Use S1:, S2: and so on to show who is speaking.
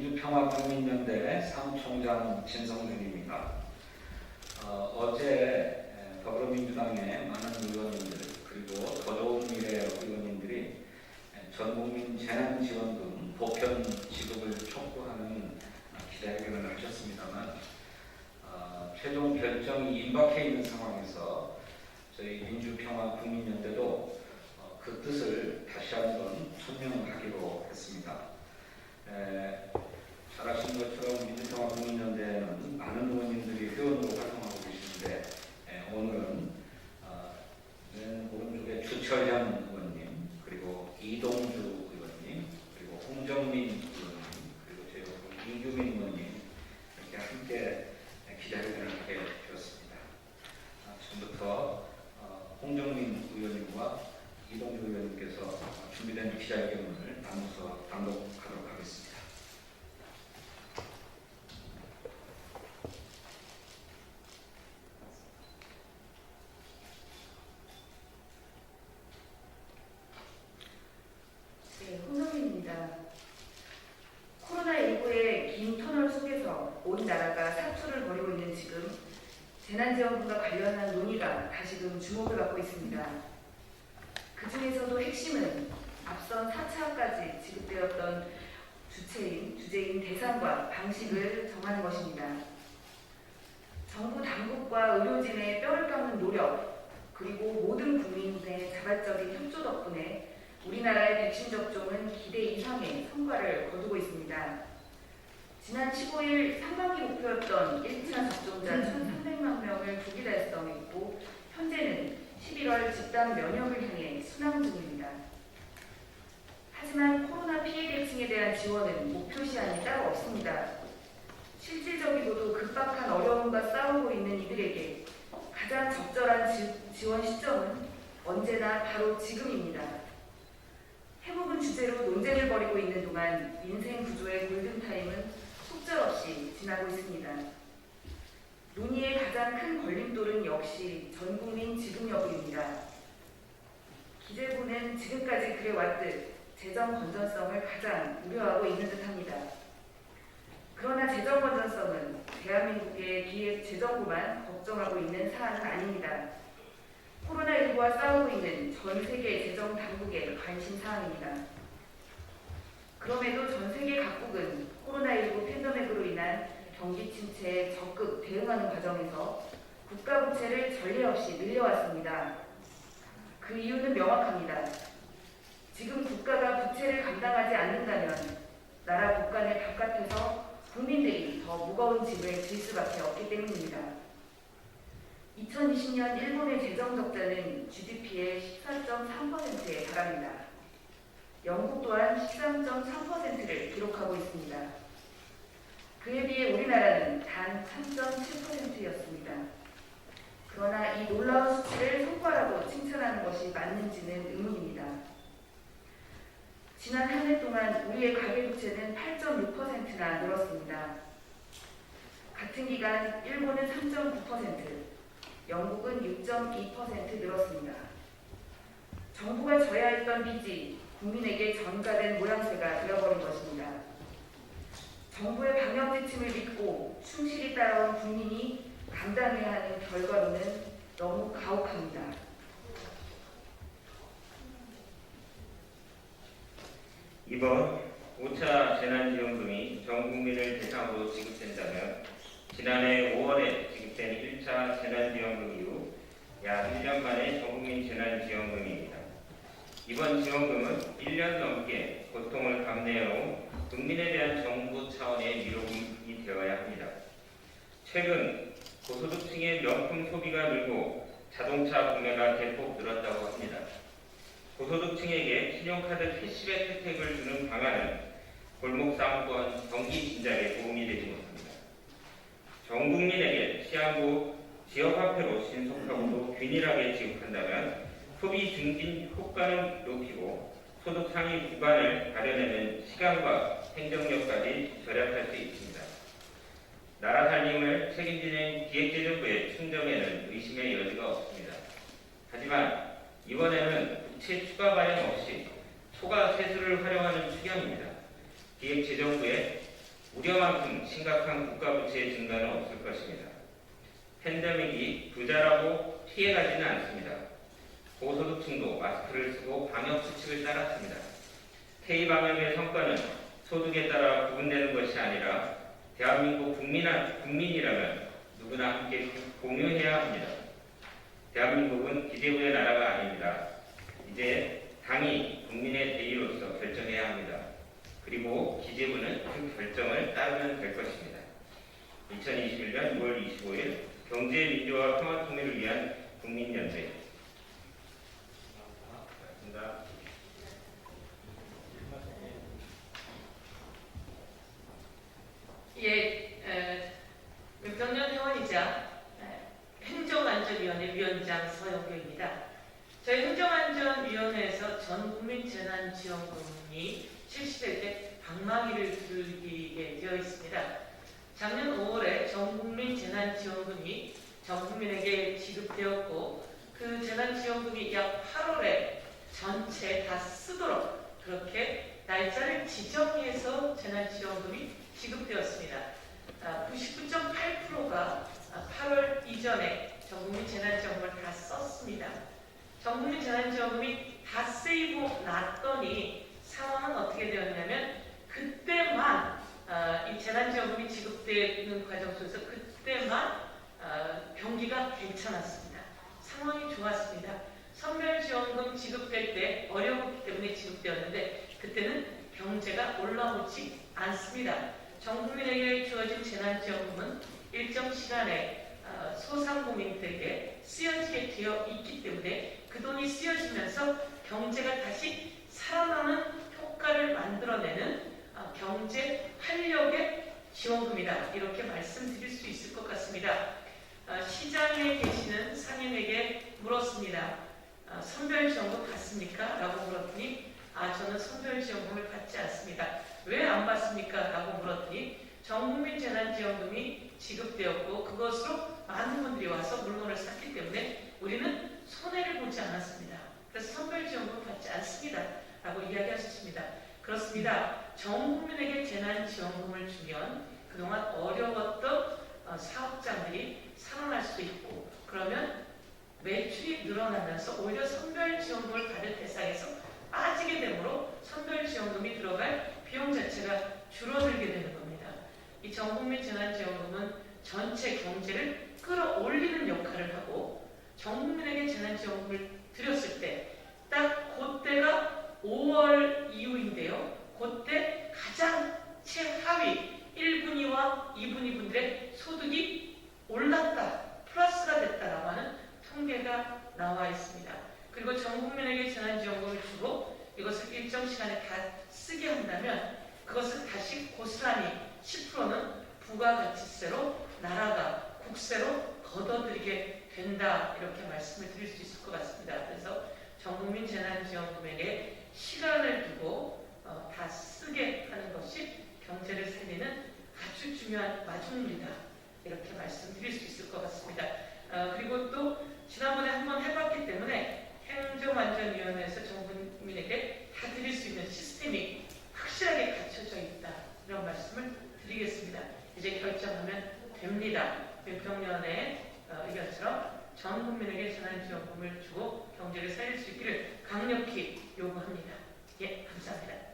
S1: 민주평화국민연대 사무총장 진성준입니다. 어제 더불어민주당의 많은 의원님들 그리고 더 좋은 미래 의원님들이 전국민 재난지원금 보편 지급을 촉구하는 기자회견을 하셨습니다만 최종 결정이 임박해 있는 상황에서 저희 민주평화국민연대도 그 뜻을 다시 한번 천명하기로 했습니다. 잘 아시는 것처럼 민주평화국민연대는 많은 의원님들이 회원으로 활동하고 계시는데 오늘은 오른쪽에 주철현 의원님, 그리고 이동주 의원님, 그리고 홍정민 의원님, 그리고 제 옆으로 이규민 의원님 이렇게 함께 기자회견을 하게 되었습니다. 지금부터 홍정민 의원님과 이동주 의원님께서 준비된 기자회견을 나눠서 단독하도록 하겠습니다.
S2: 네, 홍정민입니다. 코로나19의 긴 터널 속에서 온 나라가 사투를 벌이고 있는 지금 재난지원금과 관련한 논의가 다시금 주목을 받고 있습니다. 그 중에서도 핵심은 앞선 4차까지 지급되었던 주제인 대상과 방식을 정하는 것입니다. 정부 당국과 의료진의 뼈를 깎는 노력, 그리고 모든 국민의 자발적인 협조 덕분에 우리나라의 백신 접종은 기대 이상의 성과를 거두고 있습니다. 지난 15일 상반기 목표였던 1차 접종자 1,300만 명을 조기 달성했고 현재는 11월 집단 면역을 향해 순항 중입니다. 하지만 코로나 피해 계층에 대한 지원은 목표 시한이 따로 없습니다. 실질적이고도 급박한 어려움과 싸우고 있는 이들에게 가장 적절한 지원 시점은 언제나 바로 지금입니다. 해묵은 주제로 논쟁을 벌이고 있는 동안 민생 구조의 골든타임은 속절없이 지나고 있습니다. 논의의 가장 큰 걸림돌은 역시 전국민 지급 여부입니다. 기재부는 지금까지 그래왔듯 재정 건전성을 가장 우려하고 있는 듯합니다. 그러나 재정 건전성은 대한민국의 기획재정부만 걱정하고 있는 사안은 아닙니다. 코로나19와 싸우고 있는 전 세계 재정 당국의 관심 사항입니다. 그럼에도 전 세계 각국은 코로나19 팬데믹으로 인한 경기 침체에 적극 대응하는 과정에서 국가 부채를 전례 없이 늘려왔습니다. 그 이유는 명확합니다. 지금 국가가 부채를 감당하지 않는다면 나라 국간의 바깥에서 국민들이 더 무거운 짐을 질 수밖에 없기 때문입니다. 2020년 일본의 재정 적자는 GDP의 14.3%에 달합니다. 영국 또한 13.3%를 기록하고 있습니다. 그에 비해 우리나라는 단 3.7%였습니다. 그러나 이 놀라운 수치를 성과라고 칭찬하는 것이 맞는지는 의문입니다. 지난 한 해 동안 우리의 가계부채는 8.6%나 늘었습니다. 같은 기간 일본은 3.9%, 영국은 6.2% 늘었습니다. 정부가 져야 했던 빚이 국민에게 전가된 모양새가 되어버린 것입니다. 정부의 방역 지침을 믿고 충실히 따라온 국민이 감당해야 하는 결과로는 너무 가혹합니다.
S3: 이번 5차 재난지원금이 전 국민을 대상으로 지급된다면 지난해 5월에 지급된 1차 재난지원금 이후 약 1년 만의 전국민 재난지원금입니다. 이번 지원금은 1년 넘게 고통을 감내해온 국민에 대한 정부 차원의 위로금이 되어야 합니다. 최근 고소득층의 명품 소비가 늘고 자동차 구매가 대폭 늘었다고 합니다. 고소득층에게 신용카드 캐시백 혜택을 주는 방안은 골목상권 경기 진작에 도움이 되지 못합니다. 전 국민에게 시한부 지역화폐로 신속하고도 균일하게 지급한다면 소비 증진 효과는 높이고 소득 상위 구간을 가려내는 시간과 행정력까지 절약할 수 있습니다. 나라 살림을 책임지는 기획재정부의 충정에는 의심의 여지가 없습니다. 하지만 이번에는 부채 추가 발행 없이 초과 세수를 활용하는 추경입니다. 기획재정부의 우려만큼 심각한 국가 부채의 증가는 없을 것입니다. 팬데믹이 부자라고 피해가지는 않습니다. 고소득층도 마스크를 쓰고 방역 수칙을 따랐습니다. K-방역의 성과는 소득에 따라 구분되는 것이 아니라 대한민국 국민이라면 누구나 함께 공유해야 합니다. 대한민국은 기재부의 나라가 아닙니다. 이제 당이 국민의 대의로서 결정해야 합니다. 그리고 기재부는 그 결정을 따르면 될 것입니다. 2021년 6월 25일 경제민주화 평화통일을 위한 국민연대. 고맙습니다.
S4: 민평년 회원이자 행정안전위원회 위원장 서영교입니다. 저희 행정안전위원회에서 전국민 재난지원금이 실시될 때 방망이를 들게 되어 있습니다. 작년 5월에 전국민 재난지원금이 전 국민에게 지급되었고 그 재난지원금이 약 8월에 전체 다 쓰도록 그렇게 날짜를 지정해서 재난지원금이 지급되었습니다. 99.8%가 8월 이전에 전국민 재난지원금을 다 썼습니다. 전국민 재난지원금이 다 쓰이고 났더니 상황은 어떻게 되었냐면 그때만 이 재난지원금이 지급되는 과정 속에서 그때만 경기가 괜찮았습니다. 상황이 좋았습니다. 선별지원금 지급될 때 어려웠기 때문에 지급되었는데 그때는 경제가 올라오지 않습니다. 전 국민에게 주어진 재난지원금은 일정 시간에 소상공인들에게 쓰여지게 되어 있기 때문에 그 돈이 쓰여지면서 경제가 다시 살아나는 효과를 만들어내는 경제 활력의 지원금이다. 이렇게 말씀드릴 수 있을 것 같습니다. 시장에 계시는 상인에게 물었습니다. 선별지원금 받습니까? 라고 물었더니 저는 선별지원금을 받지 않습니다. 왜 안 받습니까? 라고 물었더니 전국민 재난지원금이 지급되었고 그것으로 많은 분들이 와서 물건을 샀기 때문에 우리는 손해를 보지 않았습니다. 그래서 선별지원금 받지 않습니다. 라고 이야기하셨습니다. 그렇습니다. 전 국민에게 재난지원금을 주면 그동안 어려웠던 사업장들이 살아날 수도 있고 그러면 매출이 늘어나면서 오히려 선별지원금을 받을 대상에서 빠지게 되므로 선별지원금이 들어갈 비용 자체가 줄어들게 되는 겁니다. 이 전국민 재난지원금은 전체 경제를 끌어올리는 역할을 하고 전국민에게 재난지원금을 드렸을 때 딱 그때가 5월 이후인데요. 그때 가장 최하위 1분위와 2분위 분들의 소득이 올랐다, 플러스가 됐다라고 하는 통계가 나와 있습니다. 그리고 전 국민에게 재난지원금을 주고 이것을 일정 시간에 다 쓰게 한다면 그것을 다시 고스란히 10%는 부가가치세로 나라가 국세로 걷어들이게 된다. 이렇게 말씀을 드릴 수 있을 것 같습니다. 그래서 전국민 재난지원금에게 시간을 두고 다 쓰게 하는 것이 경제를 살리는 아주 중요한 마중물이다. 이렇게 말씀드릴 수 있을 것 같습니다. 그리고 또 지난번에 한번 해봤기 때문에 행정안전위원회에서 전 국민에게 다 드릴 수 있는 시스템이 확실하게 갖춰져 있다. 이런 말씀을 드리겠습니다. 이제 결정하면 됩니다. 민평련의 의견처럼 전 국민에게 재난지원금을 주고 경제를 살릴 수 있기를 강력히 요구합니다. 예, 감사합니다.